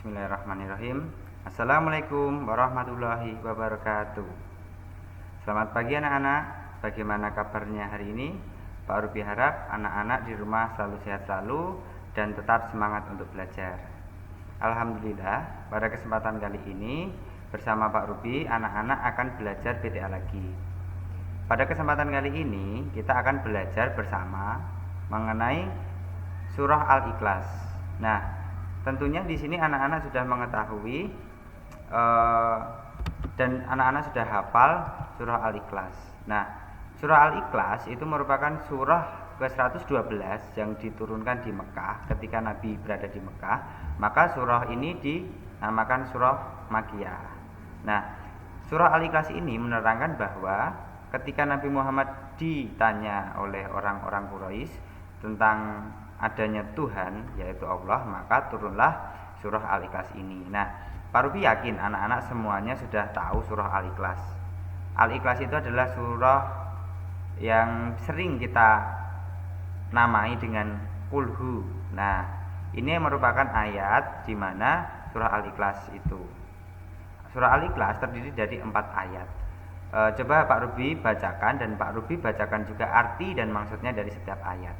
Bismillahirrahmanirrahim. Assalamualaikum warahmatullahi wabarakatuh. Selamat pagi anak-anak. Bagaimana kabarnya hari ini? Pak Ruby harap anak-anak di rumah selalu sehat selalu dan tetap semangat untuk belajar. Alhamdulillah, pada kesempatan kali ini bersama Pak Ruby, anak-anak akan belajar PTA lagi. Pada kesempatan kali ini kita akan belajar bersama mengenai surah Al-Ikhlas. Nah, tentunya di sini anak-anak sudah mengetahui dan anak-anak sudah hafal surah Al-Ikhlas. Nah, surah Al-Ikhlas itu merupakan surah ke-112 yang diturunkan di Mekah ketika Nabi berada di Mekah. Maka surah ini dinamakan surah Makkiyah. Nah, surah Al-Ikhlas ini menerangkan bahwa ketika Nabi Muhammad ditanya oleh orang-orang Quraisy tentang adanya Tuhan yaitu Allah, maka turunlah surah Al-Ikhlas ini. Nah, Pak Ruby yakin anak-anak semuanya sudah tahu surah Al-Ikhlas. Al-Ikhlas itu adalah surah yang sering kita namai dengan Qulhu. Nah, ini merupakan ayat di mana surah Al-Ikhlas itu. Surah Al-Ikhlas terdiri dari 4 ayat. Coba Pak Ruby bacakan dan Pak Ruby bacakan juga arti dan maksudnya dari setiap ayat.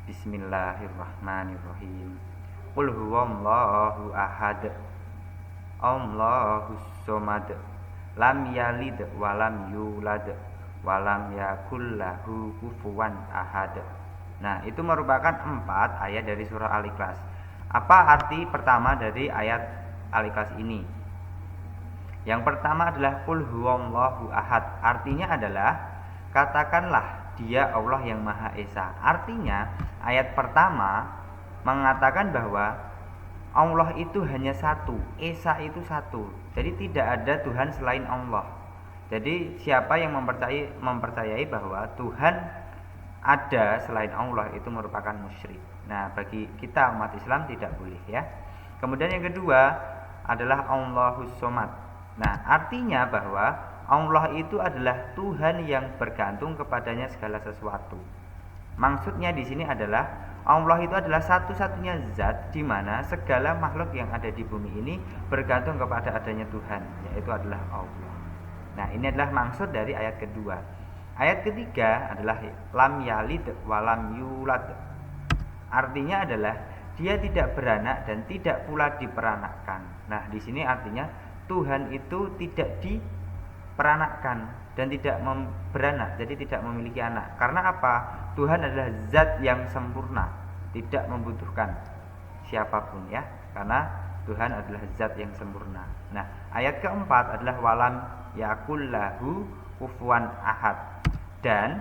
Bismillahirrahmanirrahim. Qul huwallahu ahad, Allahus somad, lam yalid walam yulad, walam yakul lahu kufuwan ahad. Nah, itu merupakan 4 ayat dari surah Al-Ikhlas. Apa arti pertama dari ayat Al-Ikhlas ini? Yang pertama adalah qul huwallahu ahad. Artinya adalah katakanlah Dia Allah yang Maha Esa. Artinya ayat pertama mengatakan bahwa Allah itu hanya satu, Esa itu satu. Jadi tidak ada Tuhan selain Allah. Jadi siapa yang mempercayai bahwa Tuhan ada selain Allah itu merupakan musyrik. Nah, bagi kita umat Islam tidak boleh ya. Kemudian yang kedua adalah Allahus somad. Nah, artinya bahwa Allah itu adalah Tuhan yang bergantung kepadanya segala sesuatu. Maksudnya di sini adalah Allah itu adalah satu-satunya zat di mana segala makhluk yang ada di bumi ini bergantung kepada adanya Tuhan, yaitu adalah Allah. Nah, ini adalah maksud dari ayat kedua. Ayat ketiga adalah lam yalid walam yulad. Artinya adalah Dia tidak beranak dan tidak pula diperanakkan. Nah, di sini artinya Tuhan itu tidak diperanakkan dan tidak beranak, jadi tidak memiliki anak. Karena apa? Tuhan adalah zat yang sempurna, tidak membutuhkan siapapun ya, karena Tuhan adalah zat yang sempurna. Nah, ayat keempat adalah walam yakul lahu kufuwan ahad, dan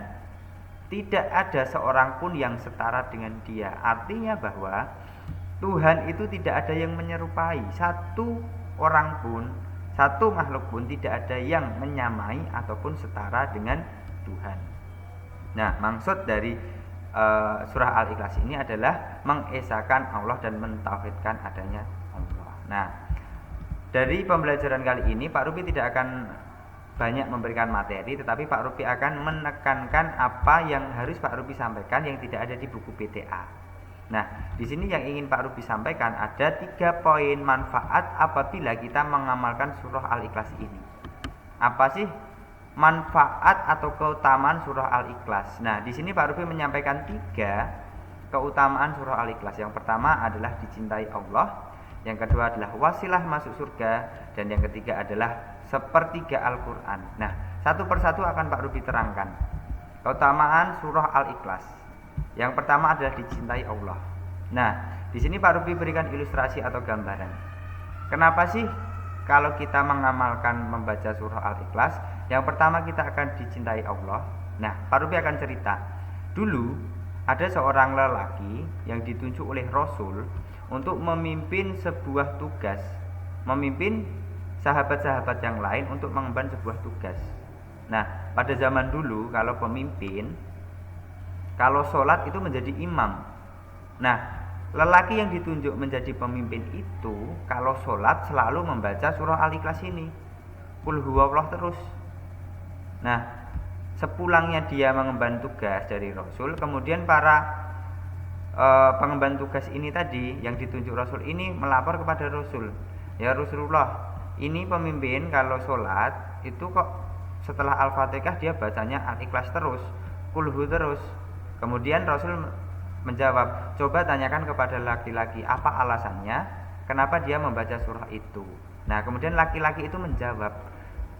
tidak ada seorang pun yang setara dengan Dia. Artinya bahwa Tuhan itu tidak ada yang menyerupai, satu orang pun, satu makhluk pun tidak ada yang menyamai ataupun setara dengan Tuhan. Nah, maksud dari surah Al-Ikhlas ini adalah mengesakan Allah dan mentauhidkan adanya Allah. Nah, dari pembelajaran kali ini Pak Ruby tidak akan banyak memberikan materi, tetapi Pak Ruby akan menekankan apa yang harus Pak Ruby sampaikan yang tidak ada di buku PTA. Nah, di sini yang ingin Pak Ruby sampaikan ada 3 poin manfaat apabila kita mengamalkan surah Al-Ikhlas ini. Apa sih manfaat atau keutamaan surah Al-Ikhlas? Nah, di sini Pak Ruby menyampaikan 3 keutamaan surah Al-Ikhlas. Yang pertama adalah dicintai Allah, yang kedua adalah wasilah masuk surga, dan yang ketiga adalah sepertiga Al-Quran. Nah, satu persatu akan Pak Ruby terangkan keutamaan surah Al-Ikhlas. Yang pertama adalah dicintai Allah. Nah, di sini Pak Ruby berikan ilustrasi atau gambaran. Kenapa sih kalau kita mengamalkan membaca surah Al-Ikhlas, yang pertama kita akan dicintai Allah? Nah, Pak Ruby akan cerita. Dulu ada seorang lelaki yang ditunjuk oleh Rasul untuk memimpin sebuah tugas, memimpin sahabat-sahabat yang lain untuk mengemban sebuah tugas. Nah, pada zaman dulu kalau pemimpin, kalau sholat itu menjadi imam. Nah, lelaki yang ditunjuk menjadi pemimpin itu kalau sholat selalu membaca surah Al-Ikhlas ini, Qul huwallah terus. Nah, sepulangnya dia mengemban tugas dari Rasul, kemudian para pengemban tugas ini tadi yang ditunjuk Rasul ini melapor kepada Rasul, ya Rasulullah, ini pemimpin kalau sholat itu kok setelah Al-Fatihah dia bacanya Al-Ikhlas terus, Kulhu terus. Kemudian Rasul menjawab, coba tanyakan kepada laki-laki apa alasannya, kenapa dia membaca surah itu. Nah kemudian laki-laki itu menjawab,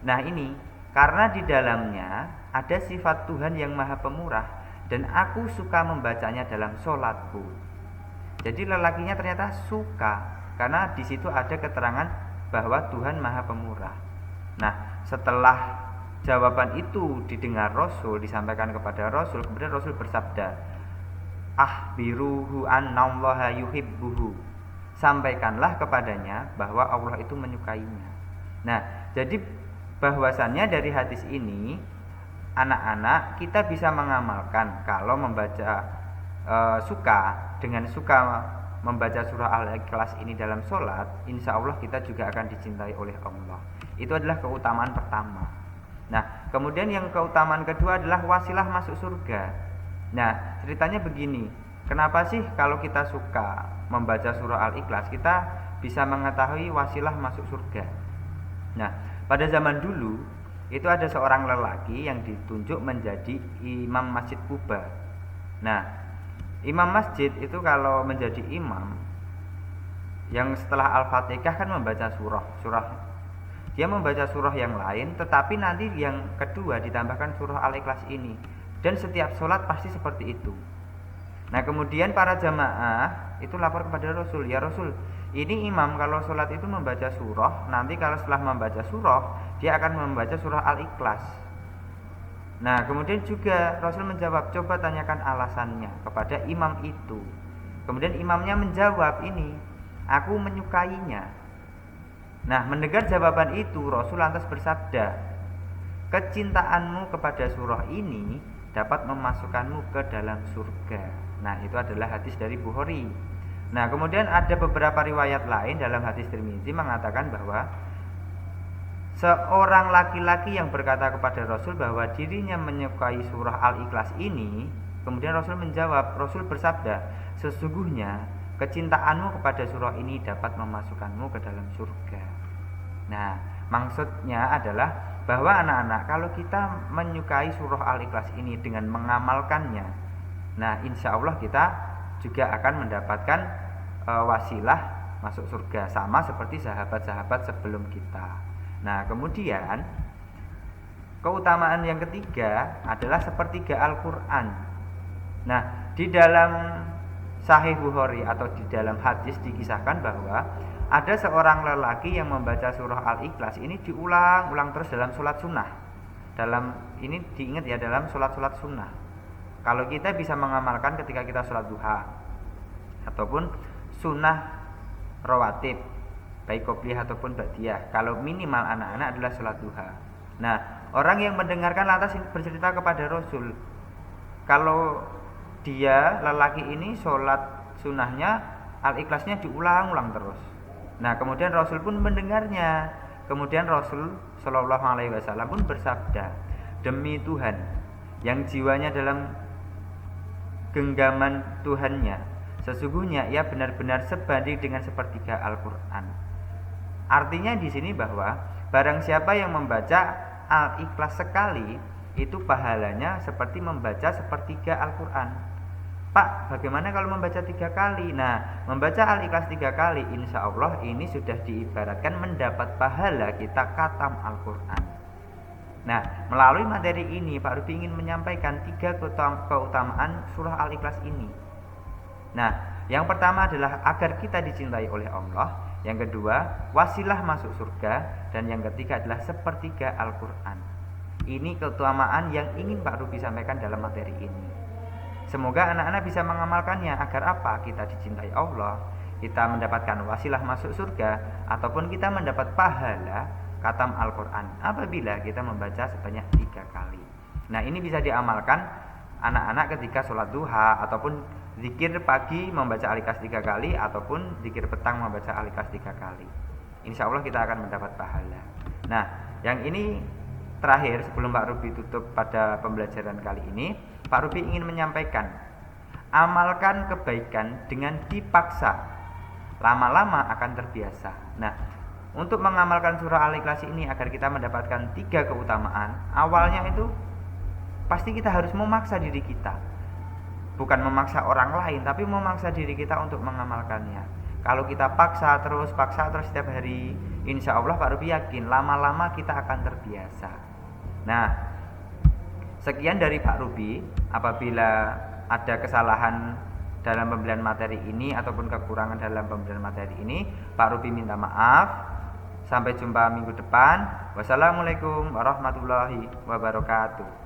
nah ini karena di dalamnya ada sifat Tuhan yang maha pemurah dan aku suka membacanya dalam sholatku. Jadi lelakinya ternyata suka karena di situ ada keterangan bahwa Tuhan maha pemurah. Nah setelah jawaban itu didengar Rasul, disampaikan kepada Rasul, kemudian Rasul bersabda, biruhu annallaha yuhibbuhu, sampaikanlah kepadanya bahwa Allah itu menyukainya. Nah jadi bahwasannya dari hadis ini anak-anak kita bisa mengamalkan kalau membaca dengan suka membaca surah Al-Ikhlas ini dalam sholat, insya Allah kita juga akan dicintai oleh Allah. Itu adalah keutamaan pertama. Nah kemudian yang keutamaan kedua adalah wasilah masuk surga. Nah ceritanya begini, kenapa sih kalau kita suka membaca surah Al-Ikhlas kita bisa mengetahui wasilah masuk surga? Nah pada zaman dulu itu ada seorang lelaki yang ditunjuk menjadi imam masjid Kuba. Nah imam masjid itu kalau menjadi imam yang setelah Al-Fatihah kan membaca surah dia membaca surah yang lain, tetapi nanti yang kedua ditambahkan surah Al-Ikhlas ini, dan setiap sholat pasti seperti itu. Nah kemudian para jamaah itu lapor kepada Rasul, ya Rasul, ini imam kalau sholat itu membaca surah, nanti kalau setelah membaca surah dia akan membaca surah Al-Ikhlas. Nah kemudian juga Rasul menjawab, coba tanyakan alasannya kepada imam itu. Kemudian imamnya menjawab, ini aku menyukainya. Nah mendengar jawaban itu Rasul lantas bersabda, kecintaanmu kepada surah ini dapat memasukkanmu ke dalam surga. Nah itu adalah hadis dari Bukhari. Nah kemudian ada beberapa riwayat lain dalam hadis Tirmidzi mengatakan bahwa seorang laki-laki yang berkata kepada Rasul bahwa dirinya menyukai surah Al-Ikhlas ini, kemudian Rasul menjawab, Rasul bersabda, sesungguhnya kecintaanmu kepada surah ini dapat memasukkanmu ke dalam surga. Nah maksudnya adalah bahwa anak-anak kalau kita menyukai surah Al-Ikhlas ini dengan mengamalkannya, nah insya Allah kita juga akan mendapatkan wasilah masuk surga sama seperti sahabat-sahabat sebelum kita. Nah kemudian keutamaan yang ketiga adalah sepertiga Al-Quran. Nah di dalam Sahih Bukhari atau di dalam hadis dikisahkan bahwa ada seorang lelaki yang membaca surah Al-Ikhlas ini diulang-ulang terus dalam sholat sunnah. Ini diingat ya, dalam sholat-sholat sunnah. Kalau kita bisa mengamalkan ketika kita sholat duha ataupun sunnah rawatib, baik qobliyah ataupun ba'diyah, kalau minimal anak-anak adalah sholat duha. Nah orang yang mendengarkan lantas bercerita kepada Rasul, kalau dia lelaki ini sholat sunnahnya Al-Ikhlasnya diulang-ulang terus. Nah kemudian Rasul pun mendengarnya. Kemudian Rasul Shallallahu Alaihi Wasallam pun bersabda, demi Tuhan yang jiwanya dalam genggaman Tuhannya, sesungguhnya ia benar-benar sebanding dengan sepertiga Al-Quran. Artinya di sini bahwa barang siapa yang membaca Al-Ikhlas sekali, itu pahalanya seperti membaca sepertiga Al-Quran. Pak, bagaimana kalau membaca 3 kali? Nah, membaca Al-Ikhlas 3 kali, insya Allah ini sudah diibaratkan mendapat pahala kita khatam Al-Quran. Nah, melalui materi ini Pak Ruby ingin menyampaikan 3 keutamaan surah Al-Ikhlas ini. Nah, yang pertama adalah agar kita dicintai oleh Allah. Yang kedua, wasilah masuk surga. Dan yang ketiga adalah sepertiga Al-Quran. Ini keutamaan yang ingin Pak Ruby sampaikan dalam materi ini. Semoga anak-anak bisa mengamalkannya agar apa? Kita dicintai Allah, kita mendapatkan wasilah masuk surga, ataupun kita mendapat pahala khatam Al-Quran apabila kita membaca sebanyak 3 kali. Nah ini bisa diamalkan anak-anak ketika sholat duha, ataupun zikir pagi membaca Al-Ikhlas 3 kali, ataupun zikir petang membaca Al-Ikhlas 3 kali. Insya Allah kita akan mendapat pahala. Nah yang ini terakhir sebelum Pak Ruby tutup pada pembelajaran kali ini, Pak Ruby ingin menyampaikan Amalkan kebaikan dengan dipaksa, lama-lama akan terbiasa. Nah, untuk mengamalkan surah Al-Ikhlas ini agar kita mendapatkan 3 keutamaan, awalnya itu pasti kita harus memaksa diri kita. Bukan memaksa orang lain, tapi memaksa diri kita untuk mengamalkannya. Kalau kita paksa terus setiap hari, insya Allah Pak Ruby yakin lama-lama kita akan terbiasa. Nah, sekian dari Pak Ruby. Apabila ada kesalahan dalam pembelian materi ini ataupun kekurangan dalam pembelian materi ini, Pak Ruby minta maaf. Sampai jumpa minggu depan. Wassalamualaikum warahmatullahi wabarakatuh.